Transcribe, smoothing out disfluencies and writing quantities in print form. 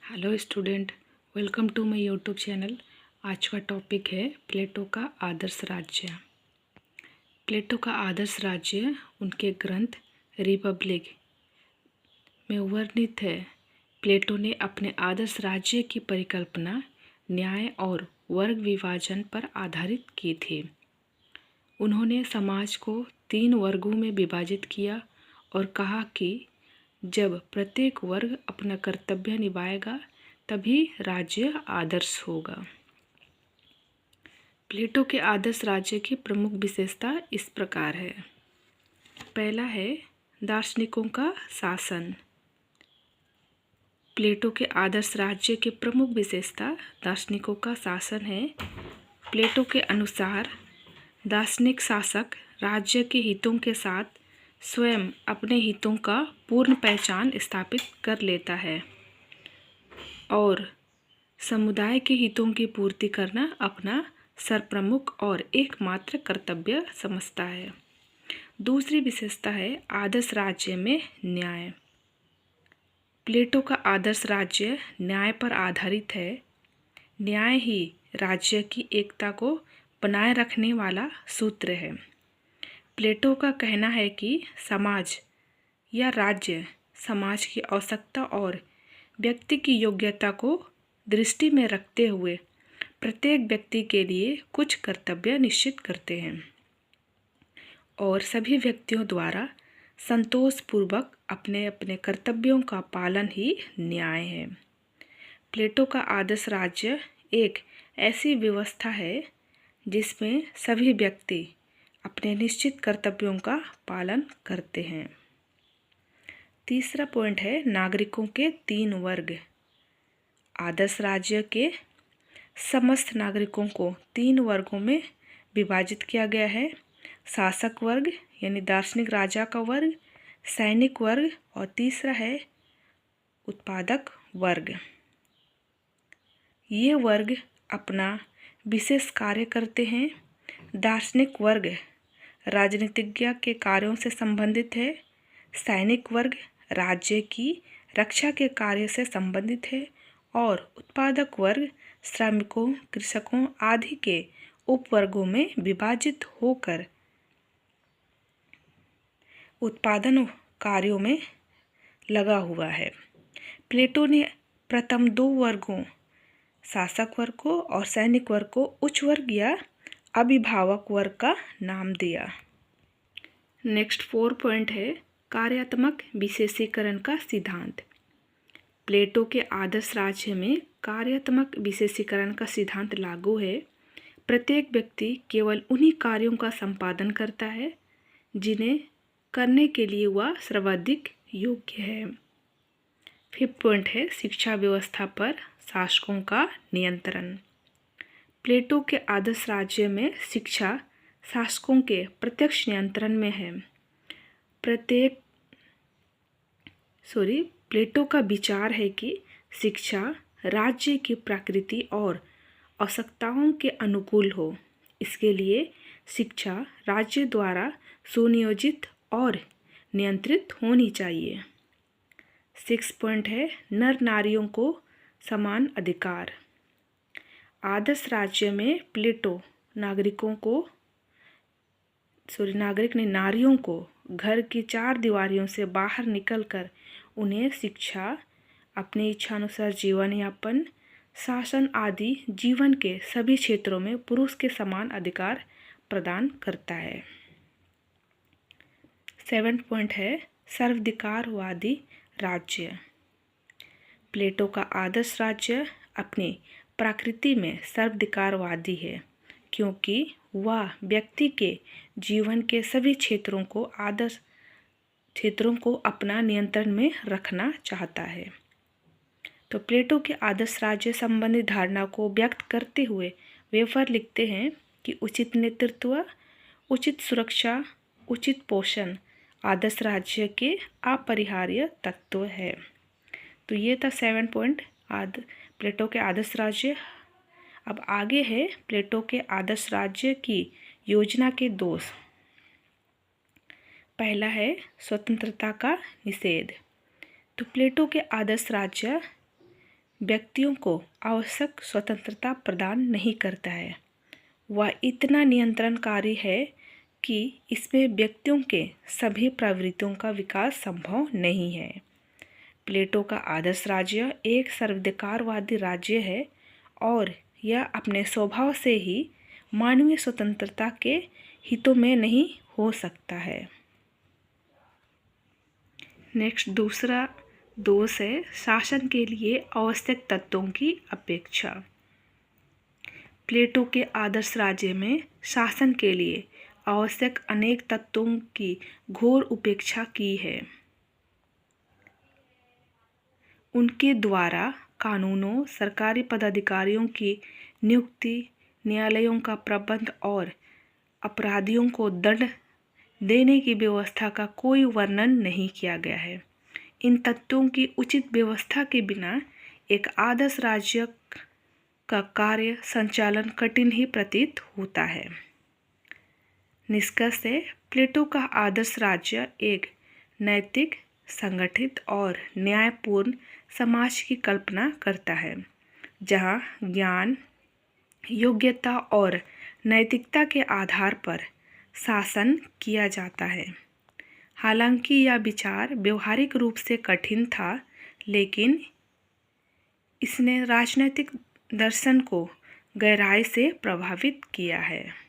Hello student, welcome to my YouTube channel. आज का topic है प्लेटो का आदर्श राज्य। प्लेटो का आदर्श राज्य उनके ग्रंथ रिपब्लिक में वर्णित है। प्लेटो ने अपने आदर्श राज्य की परिकल्पना न्याय और वर्ग विभाजन पर आधारित की थी। उन्होंने समाज को 3 वर्गों में विभाजित किया और कहा कि जब प्रत्येक वर्ग अपना कर्तव्य निभाएगा तभी राज्य आदर्श होगा। प्लेटो के आदर्श राज्य की प्रमुख विशेषता इस प्रकार है। पहला है दार्शनिकों का शासन। प्लेटो के आदर्श राज्य की प्रमुख विशेषता दार्शनिकों का शासन है। प्लेटो के अनुसार दार्शनिक शासक राज्य के हितों के साथ स्वयं अपने हितों का पूर्ण पहचान स्थापित कर लेता है और समुदाय के हितों की पूर्ति करना अपना सर्वप्रमुख और एकमात्र कर्तव्य समझता है। दूसरी विशेषता है आदर्श राज्य में न्याय। प्लेटो का आदर्श राज्य न्याय पर आधारित है। न्याय ही राज्य की एकता को बनाए रखने वाला सूत्र है। प्लेटो का कहना है कि समाज या राज्य समाज की आवश्यकता और व्यक्ति की योग्यता को दृष्टि में रखते हुए प्रत्येक व्यक्ति के लिए कुछ कर्तव्य निश्चित करते हैं और सभी व्यक्तियों द्वारा संतोषपूर्वक अपने अपने कर्तव्यों का पालन ही न्याय है। प्लेटो का आदर्श राज्य एक ऐसी व्यवस्था है जिसमें सभी व्यक्ति अपने निश्चित कर्तव्यों का पालन करते हैं। तीसरा पॉइंट है नागरिकों के 3 वर्ग। आदर्श राज्य के समस्त नागरिकों को 3 वर्गों में विभाजित किया गया है। शासक वर्ग यानी दार्शनिक राजा का वर्ग, सैनिक वर्ग और तीसरा है उत्पादक वर्ग। ये वर्ग अपना विशेष कार्य करते हैं। दार्शनिक वर्ग राजनीतिज्ञ के कार्यों से संबंधित है। सैनिक वर्ग राज्य की रक्षा के कार्य से संबंधित है और उत्पादक वर्ग श्रमिकों, कृषकों आदि के उपवर्गों में विभाजित होकर उत्पादन कार्यों में लगा हुआ है। प्लेटो ने प्रथम 2 वर्गों शासक वर्ग को और सैनिक वर्ग को उच्च वर्ग या अभिभावक वर्ग का नाम दिया। नेक्स्ट 4 पॉइंट है कार्यात्मक विशेषीकरण का सिद्धांत। प्लेटो के आदर्श राज्य में कार्यात्मक विशेषीकरण का सिद्धांत लागू है। प्रत्येक व्यक्ति केवल उन्हीं कार्यों का संपादन करता है जिन्हें करने के लिए वह सर्वाधिक योग्य है। 5th पॉइंट है शिक्षा व्यवस्था पर शासकों का नियंत्रण। प्लेटो के आदर्श राज्य में शिक्षा शासकों के प्रत्यक्ष नियंत्रण में है। प्लेटो का विचार है कि शिक्षा राज्य की प्रकृति और आवश्यकताओं के अनुकूल हो। इसके लिए शिक्षा राज्य द्वारा सुनियोजित और नियंत्रित होनी चाहिए। 6 पॉइंट है नर नारियों को समान अधिकार। आदर्श राज्य में प्लेटो नागरिक ने नारियों को घर की 4 दीवारियों से बाहर निकलकर उन्हें शिक्षा, अपनी इच्छानुसार जीवन यापन, शासन आदि जीवन के सभी क्षेत्रों में पुरुष के समान अधिकार प्रदान करता है। 7 पॉइंट है सर्वाधिकारवादी राज्य। प्लेटो का आदर्श राज्य अपनी प्रकृति में सर्वाधिकारवादी है क्योंकि वह व्यक्ति के जीवन के सभी क्षेत्रों को अपना नियंत्रण में रखना चाहता है। तो प्लेटो के आदर्श राज्य संबंधी धारणा को व्यक्त करते हुए वेफर लिखते हैं कि उचित नेतृत्व, उचित सुरक्षा, उचित पोषण आदर्श राज्य के अपरिहार्य तत्व है। तो ये था 7 पॉइंट प्लेटो के आदर्श राज्य। अब आगे है प्लेटो के आदर्श राज्य की योजना के दोष। पहला है स्वतंत्रता का निषेध। तो प्लेटो के आदर्श राज्य व्यक्तियों को आवश्यक स्वतंत्रता प्रदान नहीं करता है। वह इतना नियंत्रणकारी है कि इसमें व्यक्तियों के सभी प्रवृत्तियों का विकास संभव नहीं है। प्लेटो का आदर्श राज्य एक सर्वाधिकारवादी राज्य है और यह अपने स्वभाव से ही मानवीय स्वतंत्रता के हितों में नहीं हो सकता है। नेक्स्ट दूसरा दोष है शासन के लिए आवश्यक तत्वों की अपेक्षा। प्लेटो के आदर्श राज्य में शासन के लिए आवश्यक अनेक तत्वों की घोर उपेक्षा की है। उनके द्वारा कानूनों, सरकारी पदाधिकारियों की नियुक्ति, न्यायालयों का प्रबंध और अपराधियों को दंड देने की व्यवस्था का कोई वर्णन नहीं किया गया है। इन तत्वों की उचित व्यवस्था के बिना एक आदर्श राज्य का कार्य संचालन कठिन ही प्रतीत होता है। निष्कर्ष है, प्लेटो का आदर्श राज्य एक नैतिक, संगठित और न्यायपूर्ण समाज की कल्पना करता है, जहाँ ज्ञान, योग्यता और नैतिकता के आधार पर शासन किया जाता है। हालांकि यह विचार व्यवहारिक रूप से कठिन था, लेकिन इसने राजनैतिक दर्शन को गहराई से प्रभावित किया है।